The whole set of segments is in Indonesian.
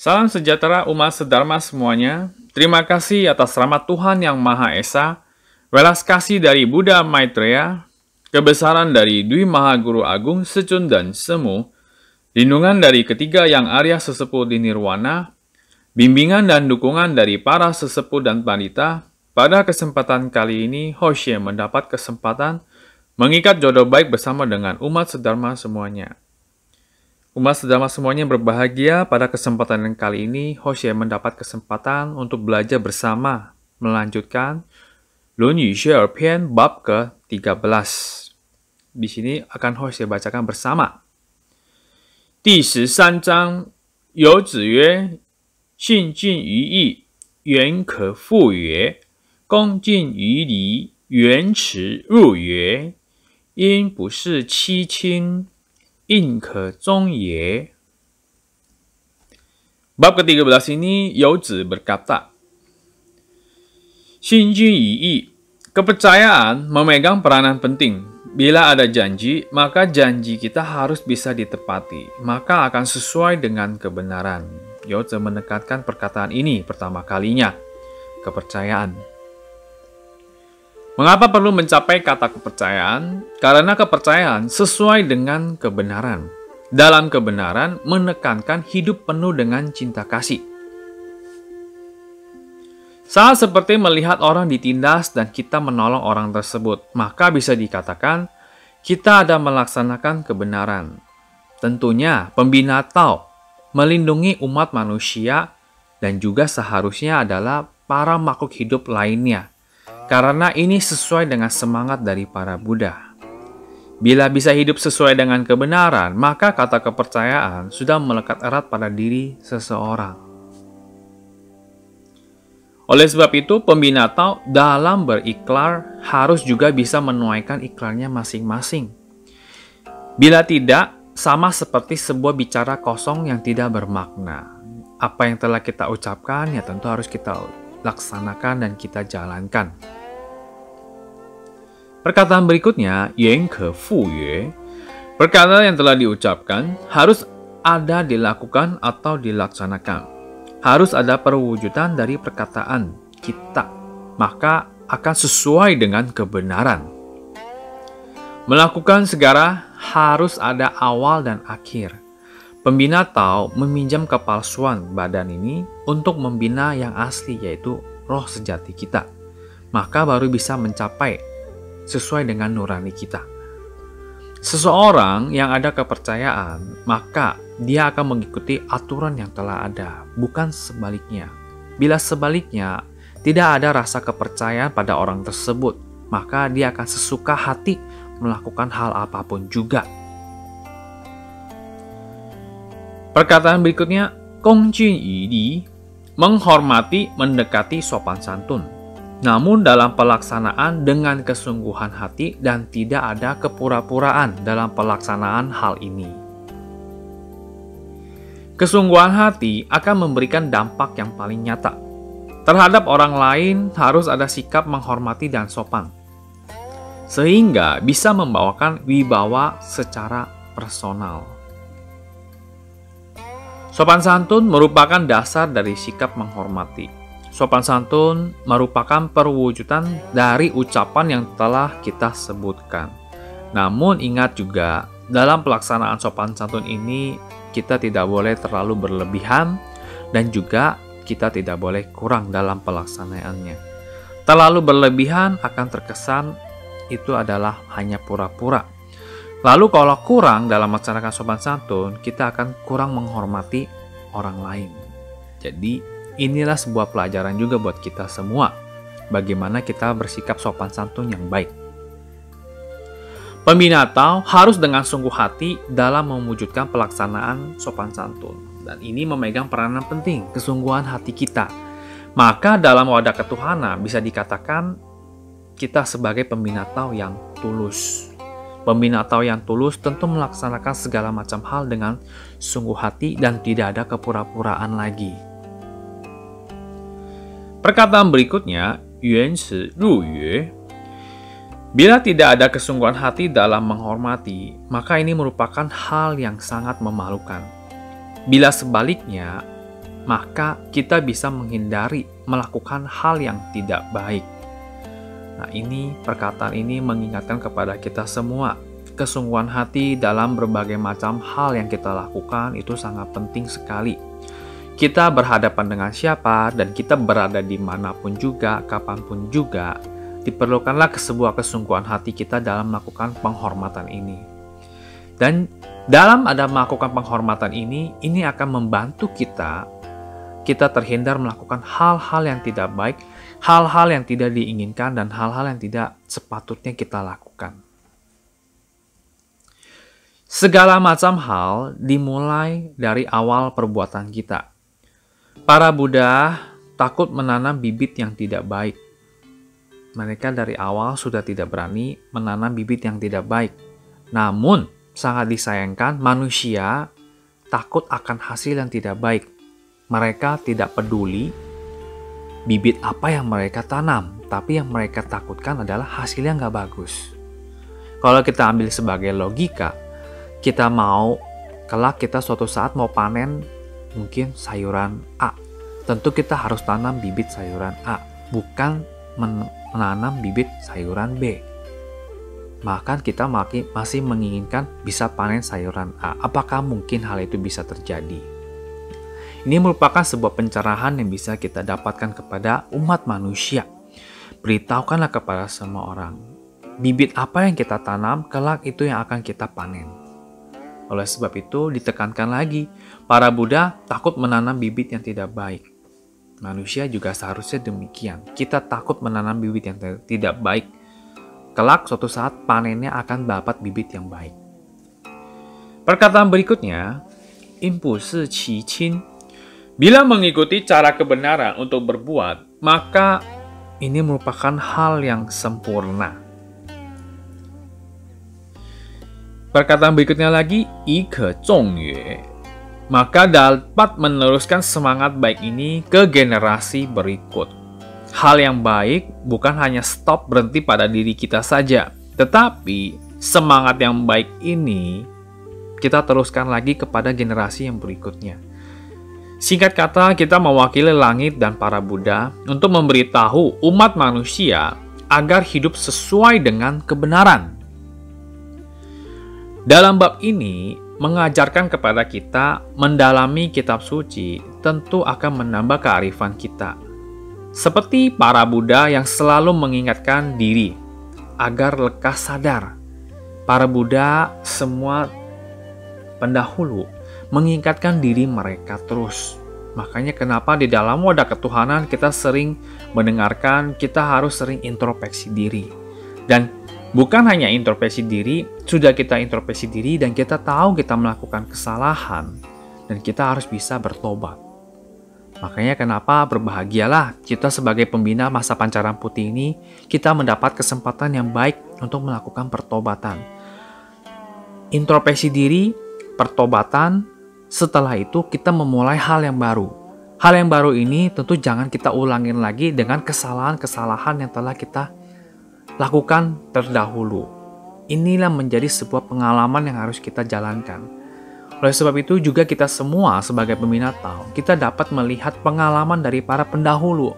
Salam sejahtera umat sedharma semuanya. Terima kasih atas rahmat Tuhan Yang Maha Esa, welas kasih dari Buddha Maitreya, kebesaran dari Dwi Maha Guru Agung Secun dan Semu, lindungan dari ketiga yang Arya sesepuh di Nirwana, bimbingan dan dukungan dari para sesepuh dan pandita. Pada kesempatan kali ini, Hoshe mendapat kesempatan mengikat jodoh baik bersama dengan umat sedharma semuanya. Umat sedharma semuanya berbahagia. Pada kesempatan yang kali ini, Hoshe mendapat kesempatan untuk belajar bersama melanjutkan Lun Yu Xue Pian bab ke-13. Di sini akan Hoshe bacakan bersama. Di 13章有子曰：信近于义，远可复曰；恭敬于礼，远耻辱曰。因不是戚亲，应可忠也。 Bab ke-13 ini, Youzi berkata, Xinjun yi, kepercayaan memegang peranan penting. Bila ada janji, maka janji kita harus bisa ditepati, maka akan sesuai dengan kebenaran. Youzi menekankan perkataan ini pertama kalinya, kepercayaan. Mengapa perlu mencapai kata kepercayaan? Karena kepercayaan sesuai dengan kebenaran. Dalam kebenaran menekankan hidup penuh dengan cinta kasih. Saat seperti melihat orang ditindas dan kita menolong orang tersebut, maka bisa dikatakan kita ada melaksanakan kebenaran. Tentunya pembina Tao melindungi umat manusia dan juga seharusnya adalah para makhluk hidup lainnya. Karena ini sesuai dengan semangat dari para Buddha. Bila bisa hidup sesuai dengan kebenaran, maka kata kepercayaan sudah melekat erat pada diri seseorang. Oleh sebab itu, pembina Tao dalam berikrar harus juga bisa menuaikan ikrarnya masing-masing. Bila tidak, sama seperti sebuah bicara kosong yang tidak bermakna. Apa yang telah kita ucapkan ya tentu harus kita laksanakan dan kita jalankan. Perkataan berikutnya, Yuan ke Fu Yue. Perkataan yang telah diucapkan harus ada dilakukan atau dilaksanakan. Harus ada perwujudan dari perkataan kita, maka akan sesuai dengan kebenaran. Melakukan segala harus ada awal dan akhir. Pembina Tao meminjam kepalsuan badan ini untuk membina yang asli, yaitu roh sejati kita. Maka baru bisa mencapai sesuai dengan nurani kita. Seseorang yang ada kepercayaan, maka dia akan mengikuti aturan yang telah ada, bukan sebaliknya. Bila sebaliknya, tidak ada rasa kepercayaan pada orang tersebut, maka dia akan sesuka hati melakukan hal apapun juga. Perkataan berikutnya, Gongjun yu li, menghormati, mendekati sopan santun. Namun dalam pelaksanaan dengan kesungguhan hati dan tidak ada kepura-puraan dalam pelaksanaan hal ini. Kesungguhan hati akan memberikan dampak yang paling nyata. Terhadap orang lain harus ada sikap menghormati dan sopan, sehingga bisa membawakan wibawa secara personal. Sopan santun merupakan dasar dari sikap menghormati. Sopan santun merupakan perwujudan dari ucapan yang telah kita sebutkan. Namun ingat juga, dalam pelaksanaan sopan santun ini, kita tidak boleh terlalu berlebihan dan juga kita tidak boleh kurang dalam pelaksanaannya. Terlalu berlebihan akan terkesan itu adalah hanya pura-pura. Lalu kalau kurang dalam melaksanakan sopan santun, kita akan kurang menghormati orang lain. Jadi, inilah sebuah pelajaran juga buat kita semua, bagaimana kita bersikap sopan santun yang baik. Pembina Tao harus dengan sungguh hati dalam mewujudkan pelaksanaan sopan santun. Dan ini memegang peranan penting, kesungguhan hati kita. Maka dalam wadah ketuhanan bisa dikatakan kita sebagai pembina Tao yang tulus. Pembina Tao yang tulus tentu melaksanakan segala macam hal dengan sungguh hati dan tidak ada kepura-puraan lagi. Perkataan berikutnya, Yuan Shi Ru Yue. Bila tidak ada kesungguhan hati dalam menghormati, maka ini merupakan hal yang sangat memalukan. Bila sebaliknya, maka kita bisa menghindari melakukan hal yang tidak baik. Nah, perkataan ini mengingatkan kepada kita semua, kesungguhan hati dalam berbagai macam hal yang kita lakukan itu sangat penting sekali. Kita berhadapan dengan siapa dan kita berada di manapun juga, kapanpun juga, diperlukanlah sebuah kesungguhan hati kita dalam melakukan penghormatan ini. Dan dalam ada melakukan penghormatan ini akan membantu kita terhindar melakukan hal-hal yang tidak baik, hal-hal yang tidak diinginkan, dan hal-hal yang tidak sepatutnya kita lakukan. Segala macam hal dimulai dari awal perbuatan kita. Para Buddha takut menanam bibit yang tidak baik. Mereka dari awal sudah tidak berani menanam bibit yang tidak baik. Namun, sangat disayangkan manusia takut akan hasil yang tidak baik. Mereka tidak peduli bibit apa yang mereka tanam, tapi yang mereka takutkan adalah hasilnya nggak bagus. Kalau kita ambil sebagai logika, kita kelak kita suatu saat mau panen mungkin sayuran A. Tentu kita harus tanam bibit sayuran A, bukan menanam bibit sayuran B. Maka kita masih menginginkan bisa panen sayuran A. Apakah mungkin hal itu bisa terjadi? Ini merupakan sebuah pencerahan yang bisa kita dapatkan kepada umat manusia. Beritahukanlah kepada semua orang, bibit apa yang kita tanam, kelak itu yang akan kita panen. Oleh sebab itu, ditekankan lagi, para Buddha takut menanam bibit yang tidak baik. Manusia juga seharusnya demikian. Kita takut menanam bibit yang tidak baik. Kelak suatu saat panennya akan dapat bibit yang baik. Perkataan berikutnya, impulsi qi bila mengikuti cara kebenaran untuk berbuat, maka ini merupakan hal yang sempurna. Perkataan berikutnya lagi, yi ke zhong yue. Maka dapat meneruskan semangat baik ini ke generasi berikut. Hal yang baik bukan hanya stop berhenti pada diri kita saja, tetapi semangat yang baik ini kita teruskan lagi kepada generasi yang berikutnya. Singkat kata, kita mewakili langit dan para Buddha untuk memberitahu umat manusia agar hidup sesuai dengan kebenaran. Dalam bab ini, mengajarkan kepada kita mendalami kitab suci tentu akan menambah kearifan kita. Seperti para Buddha yang selalu mengingatkan diri agar lekas sadar. Para Buddha semua pendahulu mengingatkan diri mereka terus. Makanya kenapa di dalam wadah ketuhanan kita sering mendengarkan kita harus sering introspeksi diri. Dan bukan hanya introspeksi diri, sudah kita introspeksi diri dan kita tahu kita melakukan kesalahan dan kita harus bisa bertobat. Makanya kenapa berbahagialah kita sebagai pembina masa pancaran putih ini, kita mendapat kesempatan yang baik untuk melakukan pertobatan. Introspeksi diri, pertobatan. Setelah itu kita memulai hal yang baru. Hal yang baru ini tentu jangan kita ulangin lagi dengan kesalahan-kesalahan yang telah kita lakukan terdahulu. Inilah menjadi sebuah pengalaman yang harus kita jalankan. Oleh sebab itu juga kita semua sebagai pembina Tao, kita dapat melihat pengalaman dari para pendahulu.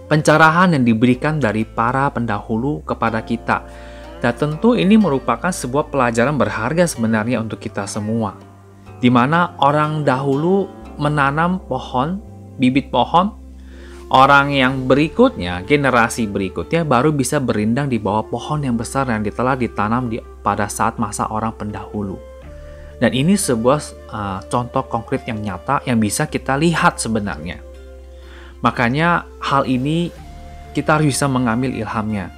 Pencerahan yang diberikan dari para pendahulu kepada kita. Dan tentu ini merupakan sebuah pelajaran berharga sebenarnya untuk kita semua. Di mana orang dahulu menanam pohon, bibit pohon, orang yang berikutnya, generasi berikutnya baru bisa berindang di bawah pohon yang besar yang telah ditanam pada saat masa orang pendahulu. Dan ini sebuah contoh konkret yang nyata yang bisa kita lihat sebenarnya. Makanya hal ini kita harus bisa mengambil ilhamnya.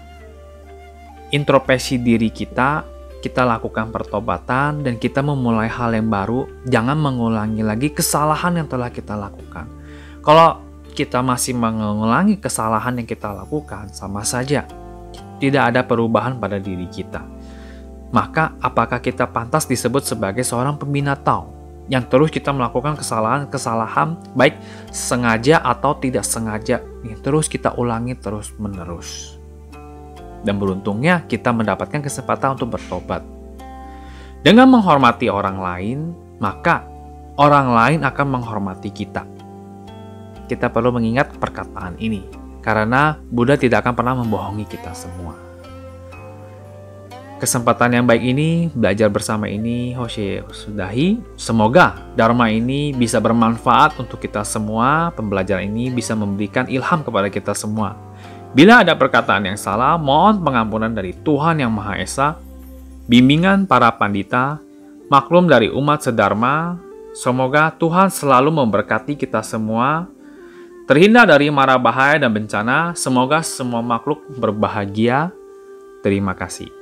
Introspeksi diri kita lakukan pertobatan, dan kita memulai hal yang baru. Jangan mengulangi lagi kesalahan yang telah kita lakukan. Kalau kita masih mengulangi kesalahan yang kita lakukan, sama saja tidak ada perubahan pada diri kita. Maka apakah kita pantas disebut sebagai seorang pembina Tao yang terus kita melakukan kesalahan baik sengaja atau tidak sengaja, terus kita ulangi terus menerus. Dan beruntungnya kita mendapatkan kesempatan untuk bertobat. Dengan menghormati orang lain, maka orang lain akan menghormati kita. kita perlu mengingat perkataan ini, karena Buddha tidak akan pernah membohongi kita semua. Kesempatan yang baik ini, belajar bersama ini, Hoshe sudahi. Semoga Dharma ini bisa bermanfaat untuk kita semua. Pembelajaran ini bisa memberikan ilham kepada kita semua. Bila ada perkataan yang salah, mohon pengampunan dari Tuhan Yang Maha Esa, bimbingan para pandita, maklum dari umat sedharma. Semoga Tuhan selalu memberkati kita semua, terhindar dari mara bahaya dan bencana. Semoga semua makhluk berbahagia. Terima kasih.